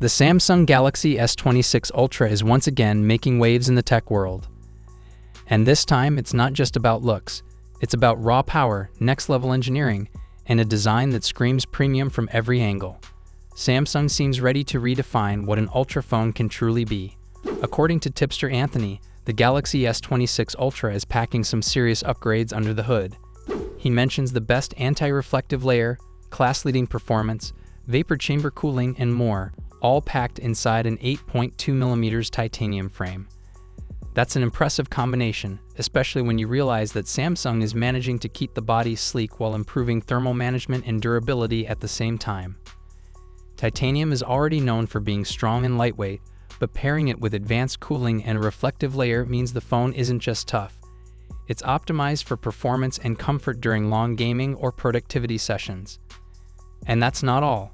The Samsung Galaxy S26 Ultra is once again making waves in the tech world. And this time, it's not just about looks. It's about raw power, next-level engineering, and a design that screams premium from every angle. Samsung seems ready to redefine what an Ultra phone can truly be. According to tipster Anthony, the Galaxy S26 Ultra is packing some serious upgrades under the hood. He mentions the best anti-reflective layer, class-leading performance, vapor chamber cooling, and more, all packed inside an 8.2mm titanium frame. That's an impressive combination, especially when you realize that Samsung is managing to keep the body sleek while improving thermal management and durability at the same time. Titanium is already known for being strong and lightweight, but pairing it with advanced cooling and a reflective layer means the phone isn't just tough. It's optimized for performance and comfort during long gaming or productivity sessions. And that's not all.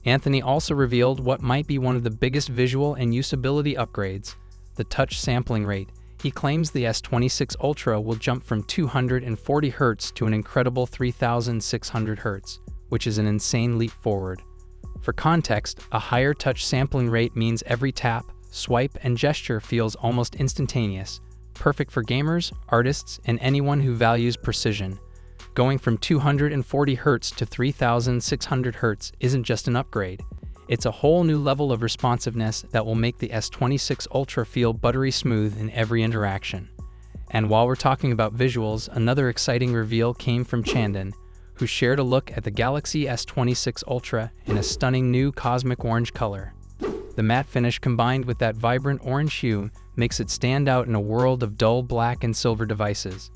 Anthony also revealed what might be one of the biggest visual and usability upgrades, the touch sampling rate. He claims the S26 Ultra will jump from 240 Hz to an incredible 3,600 Hz, which is an insane leap forward. For context, a higher touch sampling rate means every tap, swipe, and gesture feels almost instantaneous, perfect for gamers, artists, and anyone who values precision. Going from 240 Hz to 3,600 Hz isn't just an upgrade. It's a whole new level of responsiveness that will make the S26 Ultra feel buttery smooth in every interaction. And while we're talking about visuals, another exciting reveal came from Chandan, who shared a look at the Galaxy S26 Ultra in a stunning new cosmic orange color. The matte finish combined with that vibrant orange hue makes it stand out in a world of dull black and silver devices.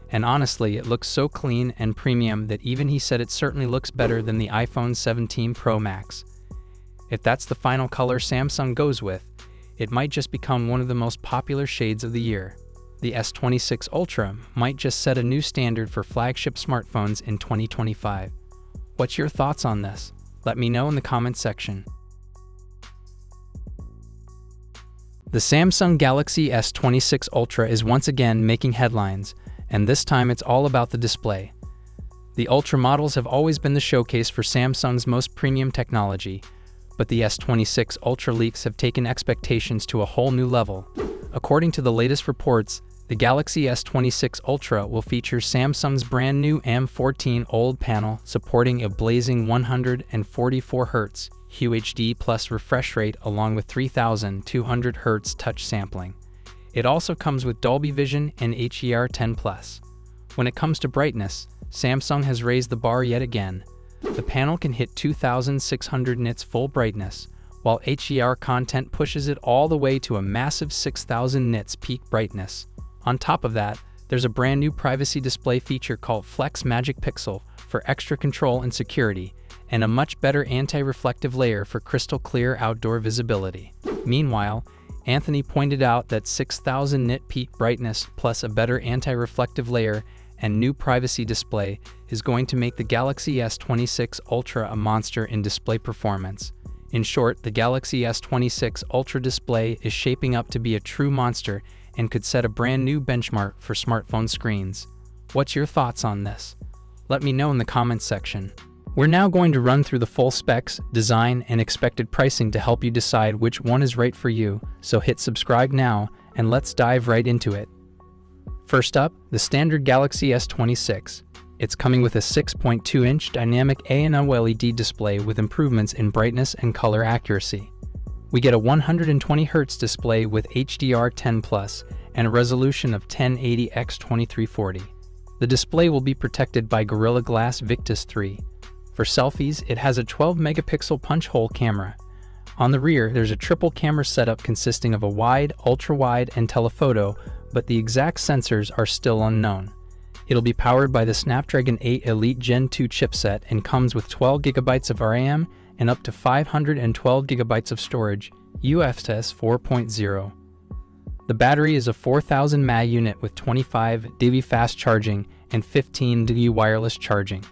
And honestly, it looks so clean and premium that even he said it certainly looks better than the iPhone 17 Pro Max. If that's the final color Samsung goes with, it might just become one of the most popular shades of the year. The S26 Ultra might just set a new standard for flagship smartphones in 2025. What's your thoughts on this? Let me know in the comments section. The Samsung Galaxy S26 Ultra is once again making headlines, and this time it's all about the display. The Ultra models have always been the showcase for Samsung's most premium technology, but the S26 Ultra leaks have taken expectations to a whole new level. According to the latest reports, the Galaxy S26 Ultra will feature Samsung's brand new M14 OLED panel supporting a blazing 144 Hz UHD plus refresh rate along with 3,200 Hz touch sampling. It also comes with Dolby Vision and HDR10+. When it comes to brightness, Samsung has raised the bar yet again. The panel can hit 2,600 nits full brightness, while HDR content pushes it all the way to a massive 6,000 nits peak brightness. On top of that, there's a brand new privacy display feature called Flex Magic Pixel for extra control and security, and a much better anti-reflective layer for crystal clear outdoor visibility. Meanwhile, Anthony pointed out that 6,000 nit peak brightness plus a better anti-reflective layer and new privacy display is going to make the Galaxy S26 Ultra a monster in display performance. In short, the Galaxy S26 Ultra display is shaping up to be a true monster and could set a brand new benchmark for smartphone screens. What's your thoughts on this? Let me know in the comments section. We're now going to run through the full specs, design, and expected pricing to help you decide which one is right for you, so hit subscribe now, and let's dive right into it. First up, the standard Galaxy S26. It's coming with a 6.2-inch dynamic A&OLED display with improvements in brightness and color accuracy. We get a 120 Hz display with HDR10+ and a resolution of 1080x2340. The display will be protected by Gorilla Glass Victus 3. For selfies, it has a 12-megapixel punch-hole camera. On the rear, there's a triple camera setup consisting of a wide, ultra-wide, and telephoto, but the exact sensors are still unknown. It'll be powered by the Snapdragon 8 Elite Gen 2 chipset and comes with 12GB of RAM and up to 512GB of storage, UFS 4.0. The battery is a 4000 mAh unit with 25 dV fast charging and 15 dV wireless charging.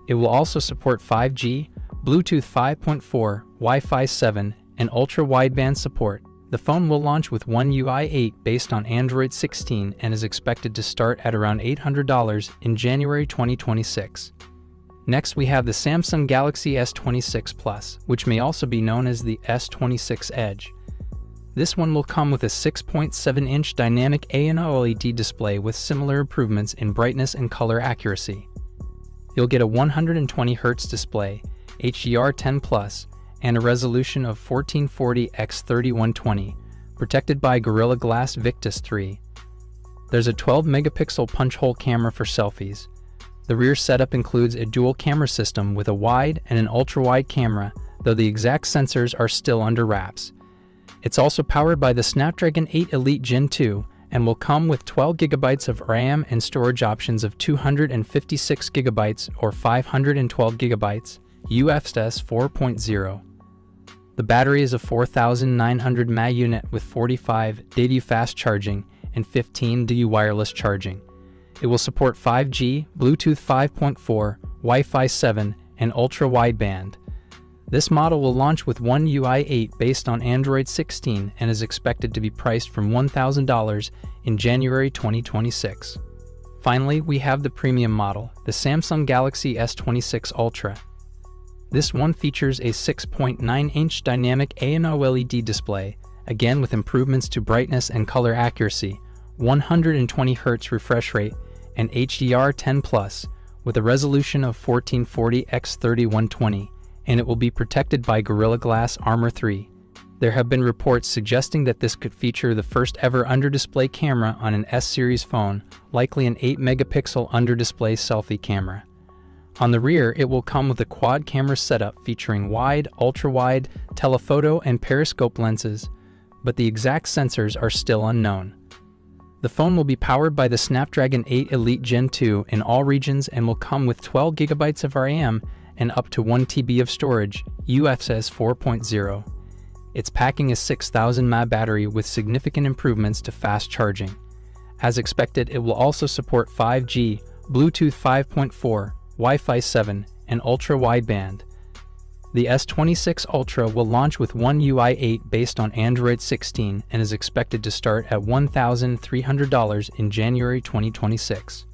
It will also support 5G, Bluetooth 5.4, Wi-Fi 7, and ultra-wideband support. The phone will launch with One UI 8 based on Android 16 and is expected to start at around $800 in January 2026. Next, we have the Samsung Galaxy S26 Plus, which may also be known as the S26 Edge. This one will come with a 6.7-inch dynamic OLED display with similar improvements in brightness and color accuracy. You'll get a 120Hz display, HDR10+, and a resolution of 1440x3120, protected by Gorilla Glass Victus 3. There's a 12-megapixel punch-hole camera for selfies. The rear setup includes a dual camera system with a wide and an ultra-wide camera, though the exact sensors are still under wraps. It's also powered by the Snapdragon 8 Elite Gen 2 and will come with 12 GB of RAM and storage options of 256 GB or 512 GB, UFS 4.0. The battery is a 4,900 mAh unit with 45 DU fast charging and 15 DU wireless charging. It will support 5G, Bluetooth 5.4, Wi-Fi 7, and ultra-wideband. This model will launch with One UI 8 based on Android 16 and is expected to be priced from $1,000 in January 2026. Finally, we have the premium model, the Samsung Galaxy S26 Ultra. This one features a 6.9-inch dynamic OLED display, again with improvements to brightness and color accuracy, 120Hz refresh rate, and HDR10+, with a resolution of 1440x3120, and it will be protected by Gorilla Glass Armor 3. There have been reports suggesting that this could feature the first ever under-display camera on an S-series phone, likely an 8-megapixel under-display selfie camera. On the rear, it will come with a quad camera setup featuring wide, ultra-wide, telephoto, and periscope lenses, but the exact sensors are still unknown. The phone will be powered by the Snapdragon 8 Elite Gen 2 in all regions and will come with 12 GB of RAM and up to 1 TB of storage, UFS 4.0. It's packing a 6,000 mAh battery with significant improvements to fast charging. As expected, it will also support 5G, Bluetooth 5.4, Wi-Fi 7, and ultra-wideband. The S26 Ultra will launch with One UI 8 based on Android 16 and is expected to start at $1,300 in January 2026.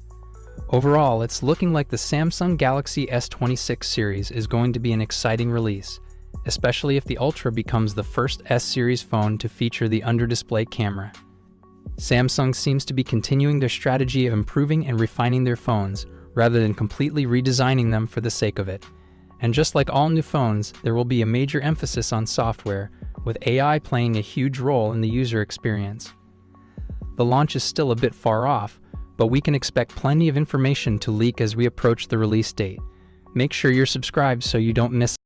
Overall, it's looking like the Samsung Galaxy S26 series is going to be an exciting release, especially if the Ultra becomes the first S-series phone to feature the under-display camera. Samsung seems to be continuing their strategy of improving and refining their phones, rather than completely redesigning them for the sake of it. And just like all new phones, there will be a major emphasis on software, with AI playing a huge role in the user experience. The launch is still a bit far off, but we can expect plenty of information to leak as we approach the release date. Make sure you're subscribed so you don't miss